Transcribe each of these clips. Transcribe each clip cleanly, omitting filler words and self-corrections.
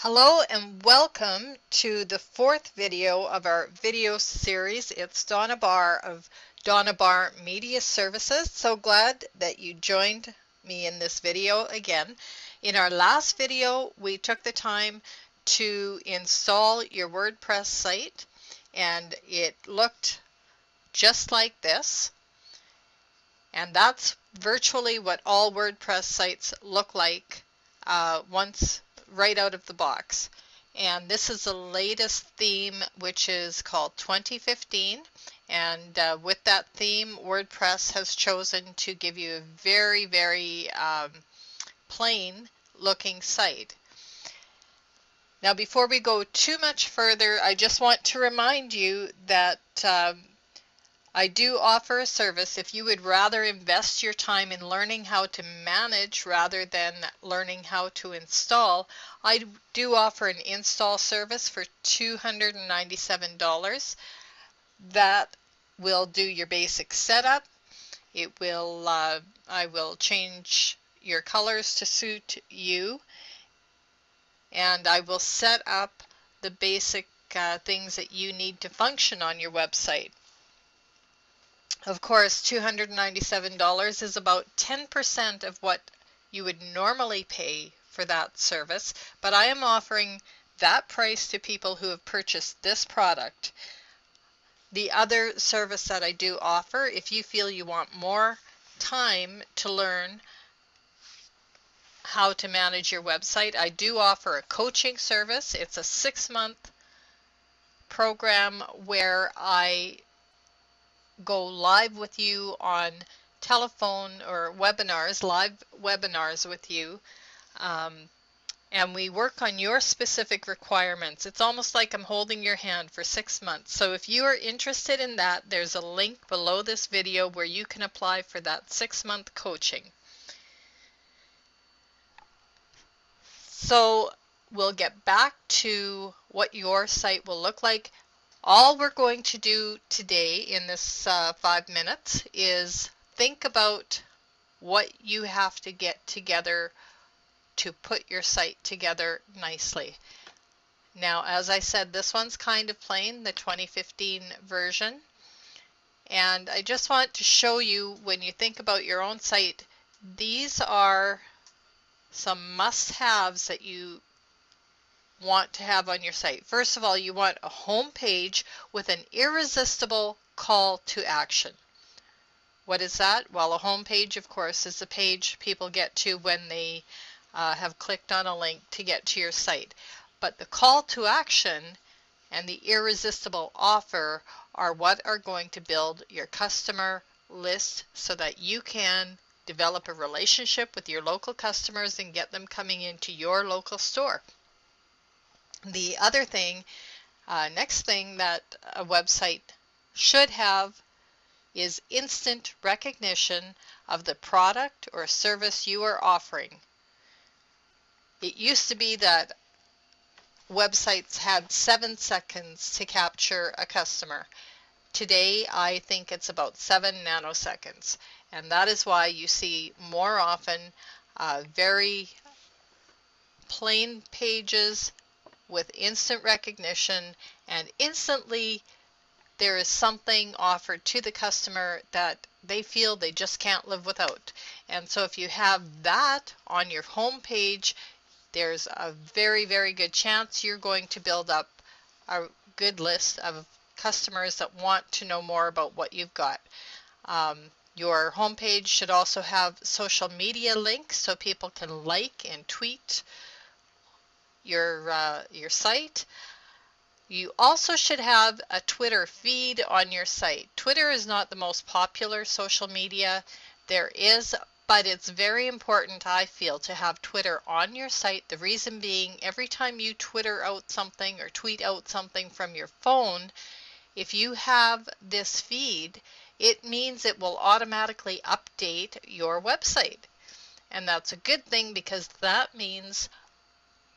Hello and welcome to the fourth video of our video series. It's Donna Barr of Donna Barr Media Services. So glad that you joined me in this video again. In our last video, we took the time to install your WordPress site, and it looked just like this. And that's virtually what all WordPress sites look like once right out of the box. And this is the latest theme, which is called 2015. And with that theme, WordPress has chosen to give you a very, very plain looking site. Now, before we go too much further, I just want to remind you that I do offer a service. If you would rather invest your time in learning how to manage rather than learning how to install, I do offer an install service for $297. That will do your basic setup. It will, I will change your colors to suit you, and I will set up the basic things that you need to function on your website. Of course, $297 is about 10% of what you would normally pay for that service, but I am offering that price to people who have purchased this product. The other service that I do offer, if you feel you want more time to learn how to manage your website, I do offer a coaching service. It's a 6-month program where I go live with you on telephone or webinars, live webinars with you, and we work on your specific requirements. It's almost like I'm holding your hand for 6 months. So if you are interested in that, there's a link below this video where you can apply for that 6-month coaching. So we'll get back to what your site will look like. All we're going to do today in this 5 minutes is think about what you have to get together to put your site together nicely. Now, as I said, this one's kind of plain, the 2015 version. And I just want to show you, when you think about your own site, these are some must-haves that you want to have on your site. First of all, you want a home page with an irresistible call to action. What is that? Well, a home page, of course, is the page people get to when they have clicked on a link to get to your site. But the call to action and the irresistible offer are what are going to build your customer list so that you can develop a relationship with your local customers and get them coming into your local store. The other thing, next thing that a website should have is instant recognition of the product or service you are offering. It used to be that websites had 7 seconds to capture a customer. Today, I think it's about 7 nanoseconds. And that is why you see more often very plain pages with instant recognition, and instantly there is something offered to the customer that they feel they just can't live without. And so if you have that on your home page, there's a very, very good chance you're going to build up a good list of customers that want to know more about what you've got. Your homepage should also have social media links so people can like and tweet your site. You also should have a Twitter feed on your site. Twitter is not the most popular social media there is, but it's very important, I feel, to have Twitter on your site. The reason being, every time you Twitter out something or tweet out something from your phone, if you have this feed, it means it will automatically update your website. And that's a good thing, because that means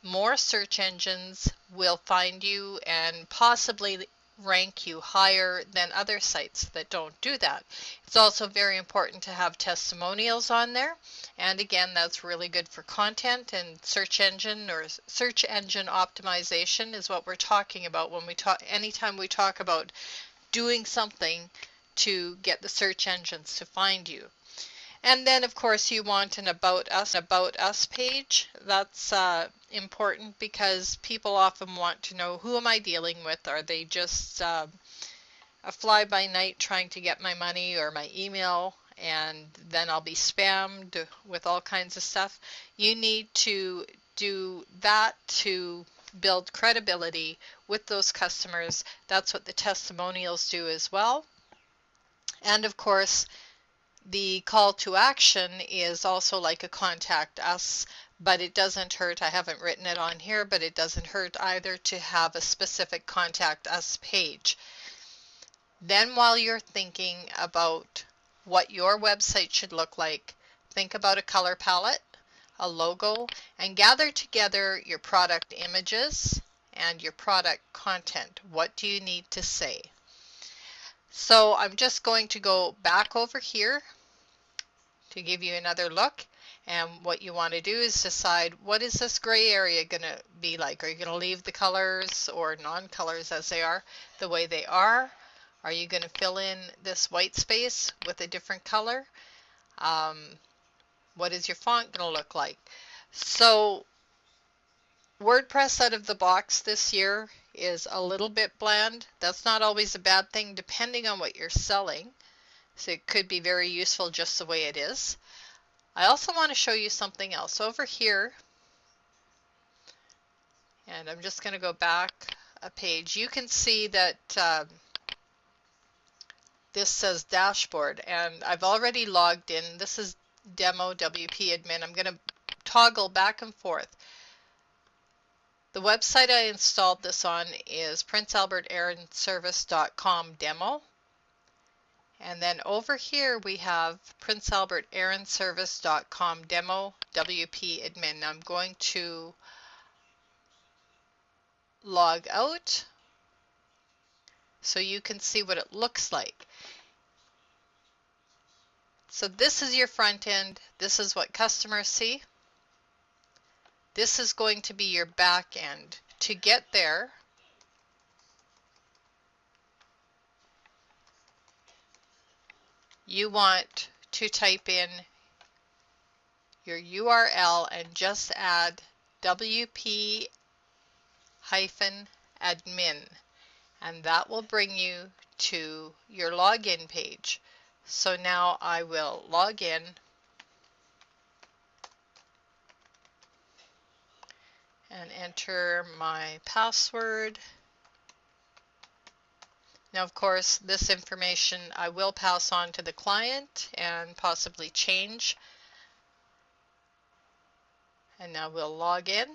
more search engines will find you, and possibly rank you higher than other sites that don't do that. It's also very important to have testimonials on there. And again, that's really good for content, and search engine optimization is what we're talking about when we talk, anytime we talk about doing something to get the search engines to find you. And then, of course, you want an About Us page. That's important because people often want to know, who am I dealing with? Are they just a fly-by-night trying to get my money or my email, and then I'll be spammed with all kinds of stuff? You need to do that to build credibility with those customers. That's what the testimonials do as well. And of course, the call to action is also like a contact us, but it doesn't hurt. I haven't written it on here, but it doesn't hurt either to have a specific contact us page. Then while you're thinking about what your website should look like, think about a color palette, a logo, and gather together your product images and your product content. What do you need to say? So I'm just going to go back over here to give you another look, and what you want to do is decide, what is this gray area going to be like? Are you going to leave the colors or non-colors as they are the way they are? Are you going to fill in this white space with a different color? What is your font going to look like? So WordPress out of the box this year is a little bit bland. That's not always a bad thing depending on what you're selling. So it could be very useful just the way it is. I also want to show you something else over here. And I'm just going to go back a page. You can see that this says dashboard, and I've already logged in. This is demo WP admin. I'm going to toggle back and forth. The website I installed this on is princealberterrandservice.com demo. And then over here we have princealberterrandservice.com demo WP admin. Now I'm going to log out so you can see what it looks like. So this is your front end. This is what customers see. This is going to be your back end. To get there, you want to type in your URL and just add WP-admin, and that will bring you to your login page. So now I will log in and enter my password. Now, of course, this information I will pass on to the client and possibly change. And now we'll log in.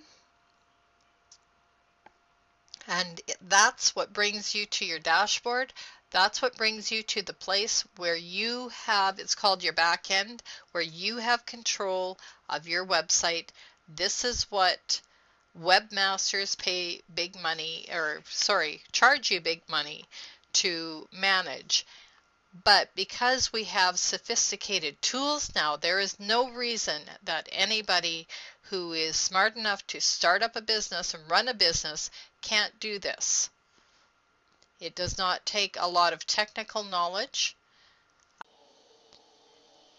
And that's what brings you to your dashboard. That's what brings you to the place where you have, it's called your back end, where you have control of your website. This is what webmasters pay big money, charge you big money to manage. But because we have sophisticated tools now, there is no reason that anybody who is smart enough to start up a business and run a business can't do this. It does not take a lot of technical knowledge.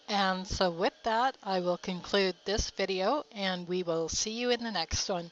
And so with that, I will conclude this video, and we will see you in the next one.